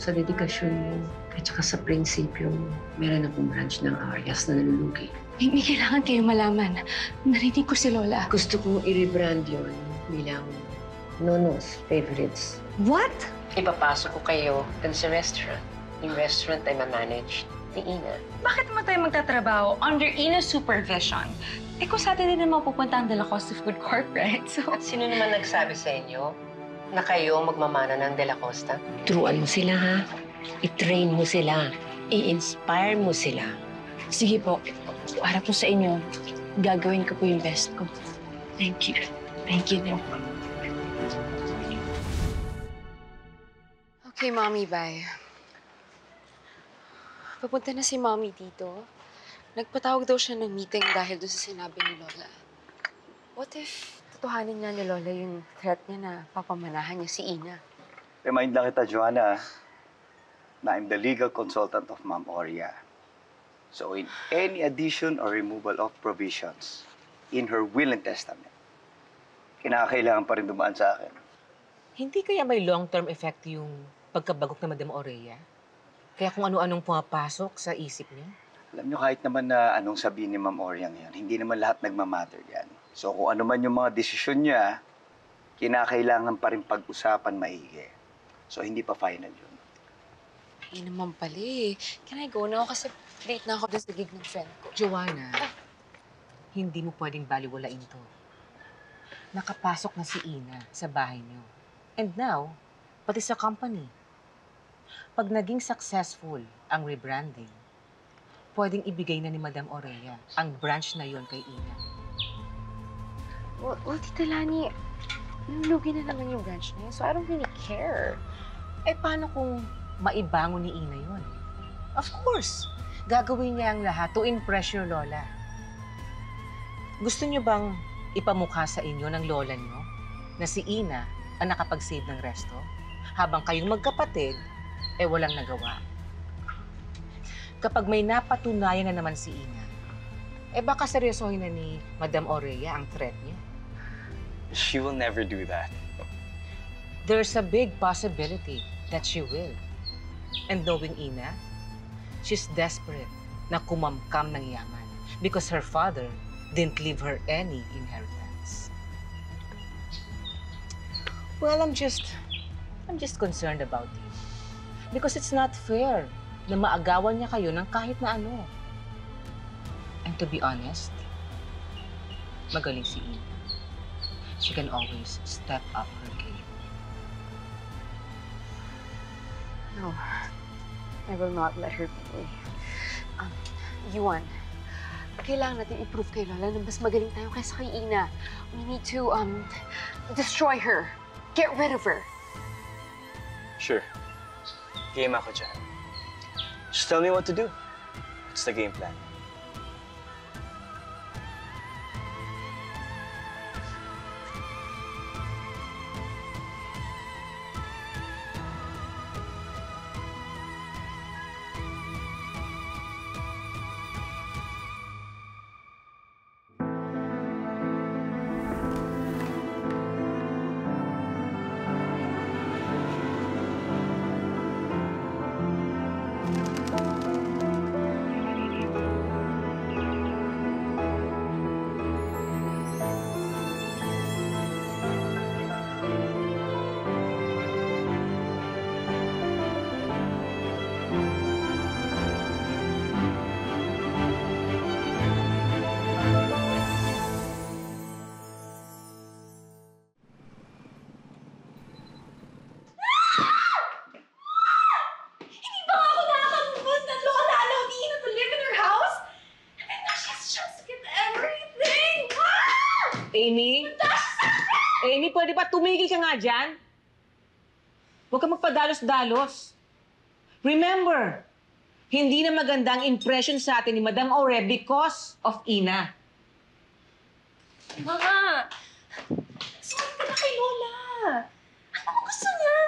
sa dedikasyon mo at saka sa prinsipyo mo. Meron akong branch ng Arias na nalulugi. May kailangan kayo malaman. Narinig ko si Lola. Gusto kong i-rebrand yun bilang Nono's Favorites. What? Ipapasok ko kayo dun sa restaurant. Yung restaurant ay ma-manage ni Ina. Bakit naman tayo magtatrabaho under Ina's supervision? Eh kung sa atin din naman pupunta ang De La Costa Food Corp, right? So... At sino naman nagsabi sa inyo na kayo magmamana ng De La Costa? Turuan mo sila, ha? I-train mo sila. I-inspire mo sila. Sige po. Para po sa inyo, gagawin ko po yung best ko. Thank you. Thank you din. Okay, Mommy, bye. Papunta na si Mommy dito. Nagpatawag daw siya ng meeting dahil doon sa sinabi ni Lola. What if totohanin niya ni Lola yung threat niya na papamanahan niya si Ina? Remind lang kita, Joanna, na I'm the legal consultant of Ma'am Oria. So in any addition or removal of provisions in her will and testament, kinakailangan pa rin dumaan sa akin. Hindi kaya may long-term effect yung pagkabagok na Madam Orea? Kaya kung ano-anong pumapasok sa isip niya? Alam niyo, kahit naman na anong sabihin ni Ma'am Oria ngayon, hindi naman lahat nagmamatter yan. So kung ano man yung mga desisyon niya, kinakailangan pa rin pag-usapan maigi. So hindi pa final yun. Ay naman pala eh. Can I go now? Kasi late na ako dun sa gig ng friend ko. Joanna, hindi mo pwedeng baliwalain to. Nakapasok na si Ina sa bahay niyo. And now, pati sa company. Pag naging successful ang rebranding, pwedeng ibigay na ni Madam Orea ang branch na yon kay Ina. Well, Tita Lani, nulugi na naman yung branch na yun, so I don't really care. Eh, paano kung maibangon ni Ina yon? Of course, gagawin niya ang lahat to impress your lola. Gusto niyo bang ipamukha sa inyo ng lola niyo na si Ina ang nakapag-save ng resto? Habang kayong magkapatid, eh walang nagawa. Kapag may napatunayan na naman si Ina, eh baka seryosohin na ni Madam Orea ang threat niya. She will never do that. There's a big possibility that she will. And knowing Ina, she's desperate na kumamkam ng yaman because her father didn't leave her any inheritance. Well, I'm just concerned about you. Because it's not fair na maagawan niya kayo ng kahit na ano. And to be honest, magaling si Ina. She can always step up her game. No, I will not let her beat me. Yuan, kailangan natin i-prove kay Lola na mas magaling tayo kaysa kay Ina. We need to, destroy her. Get rid of her. Sure. Game ako dyan. Just tell me what to do. It's the game plan. Amy? Amy, pwede ba tumigil ka nga dyan? Huwag ka magpadalos-dalos. Remember, hindi na magandang impression sa atin ni Madam Aure because of Ina. Mama! Sorry ka na kay Lola! Ano mo gusto niya?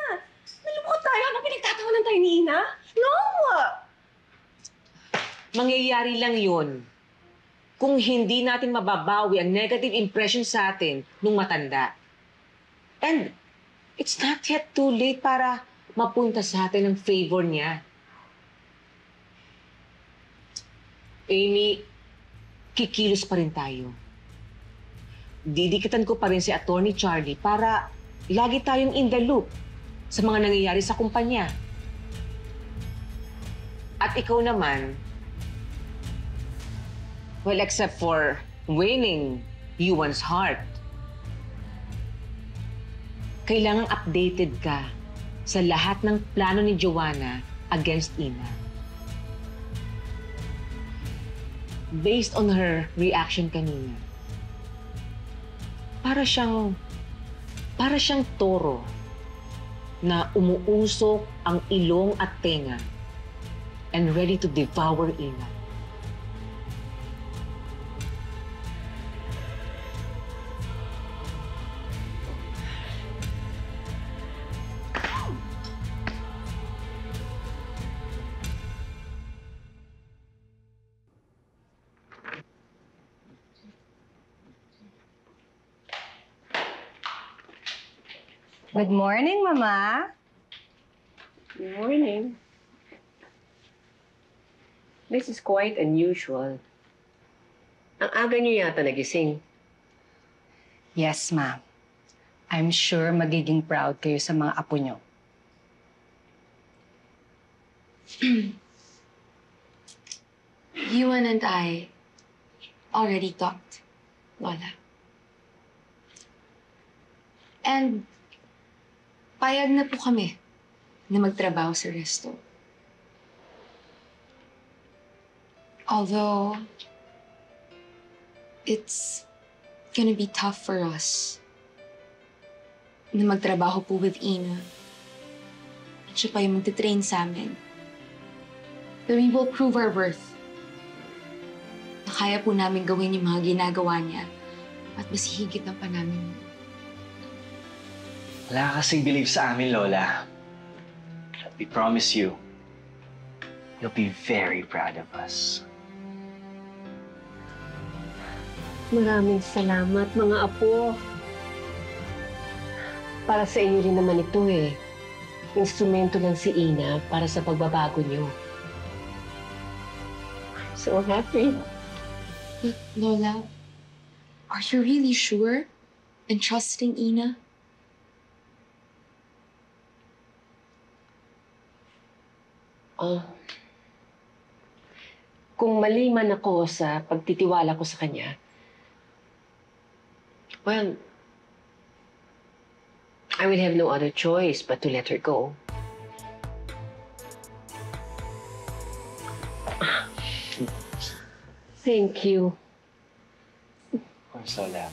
Nalubukot tayo? Ano pinagtatawanan tayo ni Ina? No! Mangyayari lang yun kung hindi natin mababawi ang negative impression sa atin nung matanda. And it's not yet too late para mapunta sa atin ang favor niya. Amy, kikilos pa rin tayo. Didikitan ko pa rin si Attorney Charlie para lagi tayong in the loop sa mga nangyayari sa kumpanya. At ikaw naman, well, except for winning Yuan's heart, kailangang updated ka sa lahat ng plano ni Joanna against Ina. Based on her reaction kanina, para siyang toro na umuusok ang ilong at tenga and ready to devour Ina. Good morning, Mama. Good morning. This is quite unusual. Ang aga niyo yata nagising. Yes, Ma. I'm sure magiging proud kayo sa mga apo nyo. Yuan and I already talked, Lola. And payag na po kami na magtrabaho sa resto. Although, it's gonna be tough for us na magtrabaho po with Ina. At siya pa yung magtitrain sa amin. But we will prove our worth. Na kaya po namin gawin yung mga ginagawa niya at mas higit na pa namin. Wala ka kasing believe sa amin, Lola. We promise you, you'll be very proud of us. Maraming salamat, mga apo. Para sa inyo rin naman ito eh. Instrumento lang si Ina para sa pagbabago niyo. I'm so happy. But Lola, are you really sure and trusting Ina? Oh. Kung mali man ako sa pagtitiwala ko sa kanya, well, I will have no other choice but to let her go. Thank you. Of course, Lola.